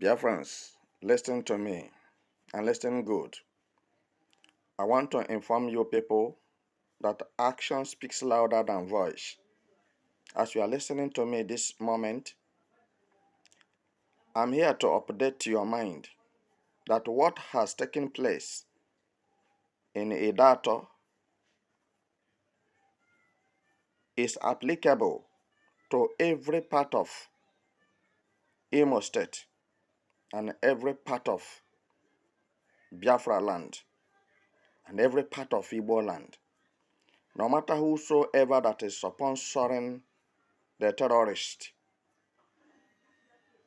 Dear friends, listen to me and listen good. I want to inform you people that action speaks louder than voice. As you are listening to me this moment, I'm here to update your mind that what has taken place in Ideato is applicable to every part of Imo State and every part of Biafra land and every part of Igbo land. No matter whosoever that is sponsoring the terrorist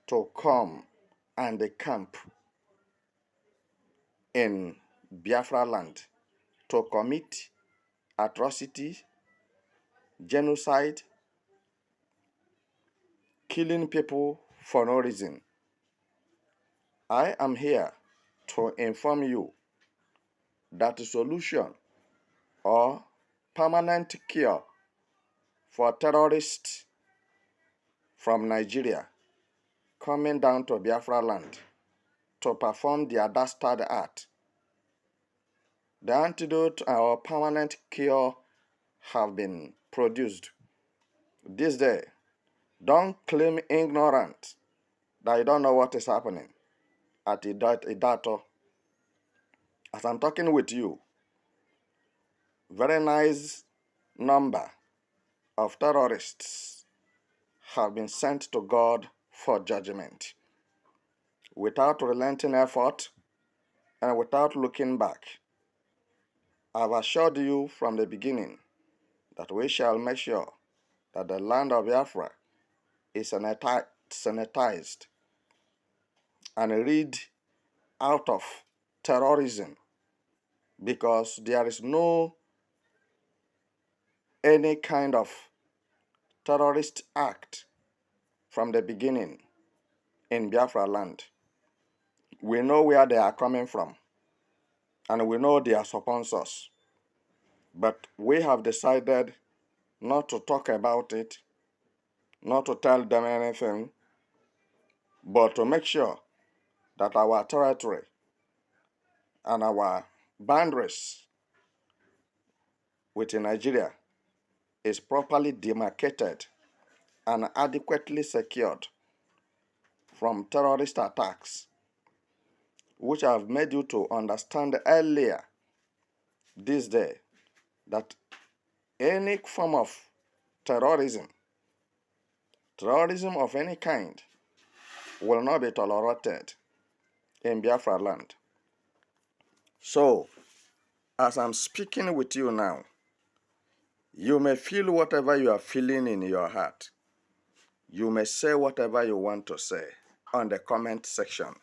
to come and camp in Biafra land to commit atrocity, genocide, killing people for no reason. I am here to inform you that the solution or permanent cure for terrorists from Nigeria coming down to Biafra land to perform their dastard act. The antidote or permanent cure have been produced. This day, don't claim ignorant that you don't know what is happening at Ideato. As I'm talking with you, very nice number of terrorists have been sent to God for judgment without relenting effort and without looking back. I've assured you from the beginning that we shall make sure that the land of Biafra is sanitized and rid out of terrorism, because there is no any kind of terrorist act from the beginning in Biafra land. We know where they are coming from and we know their sponsors, but we have decided not to talk about it, not to tell them anything, but to make sure that our territory and our boundaries within Nigeria is properly demarcated and adequately secured from terrorist attacks, which have made you to understand earlier this day that any form of terrorism of any kind, will not be tolerated in Biafra land. So, as I'm speaking with you now, you may feel whatever you are feeling in your heart. You may say whatever you want to say on the comment section.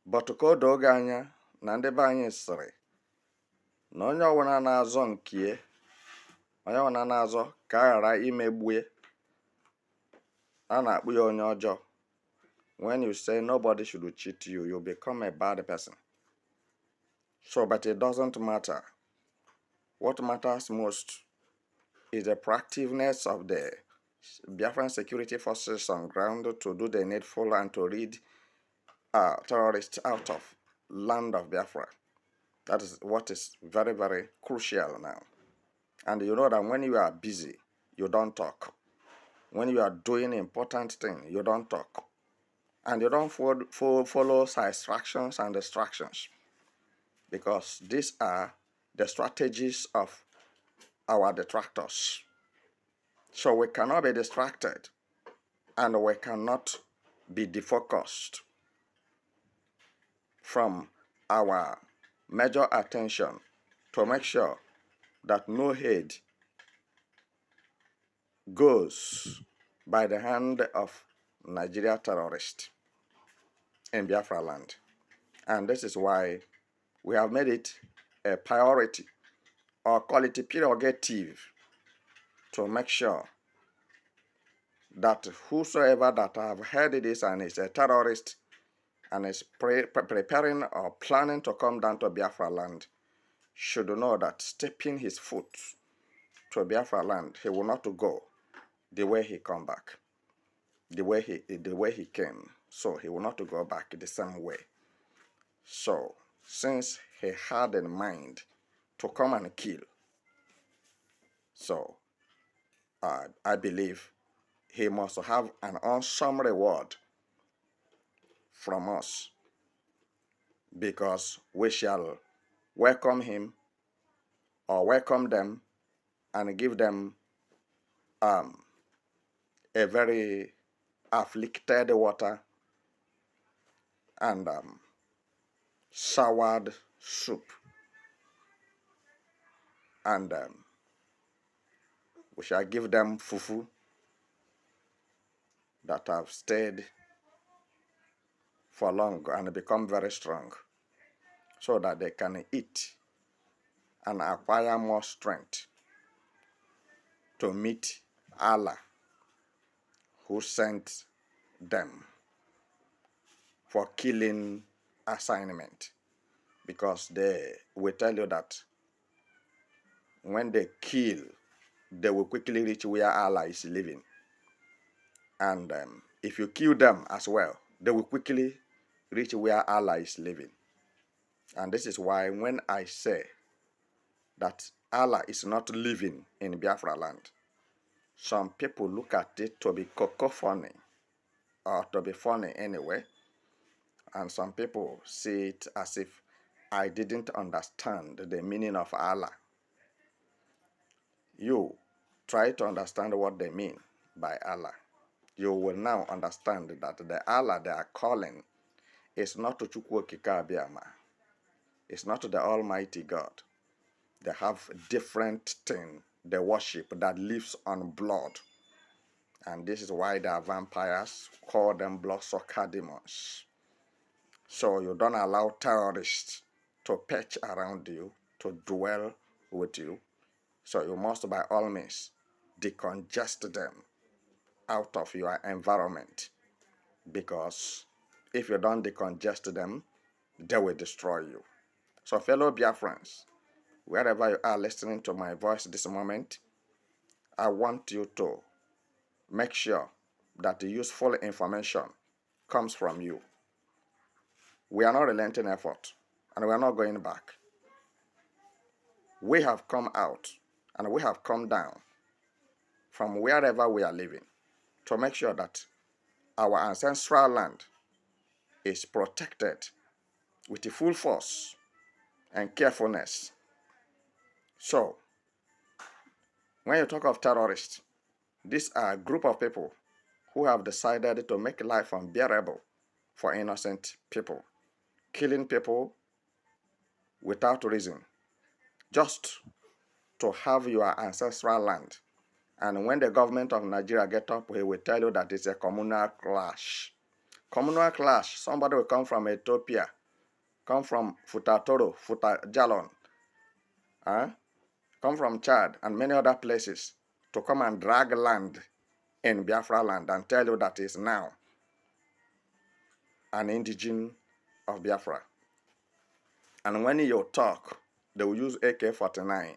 But ka o doo gị anya na ndị be anyị sịrị na onye ọbụla na-azọ nkie, onye ọbụla na-azọ ka a ghara imegbue, a na-akpụ ya onye ọjọọ. When you say nobody should cheat you, you become a bad person. So, but it doesn't matter. What matters most is the proactiveness of the Biafran security forces on ground to do the needful and to rid terrorists out of land of Biafra. That is what is very, very crucial now. And you know that when you are busy, you don't talk. When you are doing important things, you don't talk. And you don't follow distractions and distractions, because these are the strategies of our detractors. So we cannot be distracted and we cannot be defocused from our major attention to make sure that no head goes by the hand of Nigeria terrorists in Biafra land. And this is why we have made it a priority, or call it a prerogative, to make sure that whosoever that have heard this and is a terrorist and is preparing or planning to come down to Biafra land should know that stepping his foot to Biafra land, he will not go the way he come back, the way he came. So he will not go back the same way. So since he had in mind to come and kill, so I believe he must have an awesome reward from us, because we shall welcome him or welcome them and give them a very afflicted water and soured soup, and we shall give them fufu that have stayed for long and become very strong, so that they can eat and acquire more strength to meet Allah, who sent them for killing assignment. Because they will tell you that when they kill, they will quickly reach where Allah is living. And if you kill them as well, they will quickly reach where Allah is living. And this is why when I say that Allah is not living in Biafra land, some people look at it to be cacophony, or to be funny anyway. And some people see it as if I didn't understand the meaning of Allah. You try to understand what they mean by Allah. You will now understand that the Allah they are calling is not Chukwu Okike Abiama. It's not the Almighty God. They have different thing they worship that lives on blood. And this is why they are vampires, call them bloodsucker demons. So you don't allow terrorists to perch around you, to dwell with you. So you must by all means decongest them out of your environment, because if you don't decongest them, they will destroy you. So fellow Biafrans, wherever you are listening to my voice this moment, I want you to make sure that the useful information comes from you. We are not relenting effort, and we are not going back. We have come out and we have come down from wherever we are living to make sure that our ancestral land is protected with the full force and carefulness. So, when you talk of terrorists, these are a group of people who have decided to make life unbearable for innocent people, killing people without reason, just to have your ancestral land. And when the government of Nigeria get up, he will tell you that it's a communal clash. Communal clash, somebody will come from Ethiopia, come from Futatoro, Futajalon, come from Chad and many other places to come and drag land in Biafra land and tell you that it's now an indigene of Biafra. And when you talk, they will use AK-49,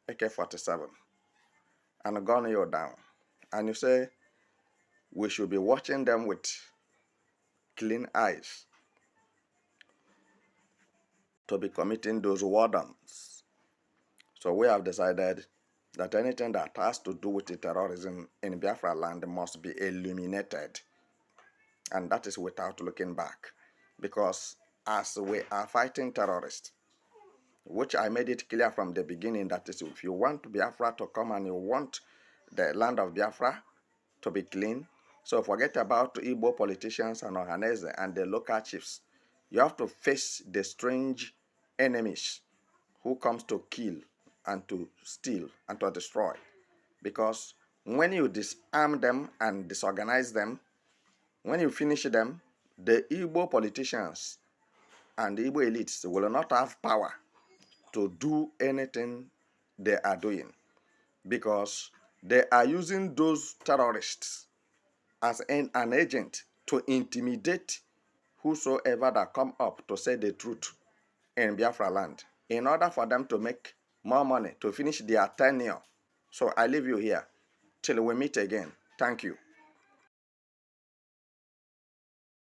AK-47, and gun you down. And you say, we should be watching them with clean eyes to be committing those wardens. So we have decided that anything that has to do with the terrorism in Biafra land must be eliminated. And that is without looking back. Because as we are fighting terrorists, which I made it clear from the beginning that is, if you want Biafra to come and you want the land of Biafra to be clean, so forget about Igbo politicians and Ohanese and the local chiefs. You have to face the strange enemies who comes to kill and to steal and to destroy. Because when you disarm them and disorganize them, when you finish them, the Igbo politicians and the Igbo elites will not have power to do anything they are doing, because they are using those terrorists as an agent to intimidate whosoever that come up to say the truth in Biafra land, in order for them to make more money to finish their tenure. So I leave you here till we meet again. Thank you.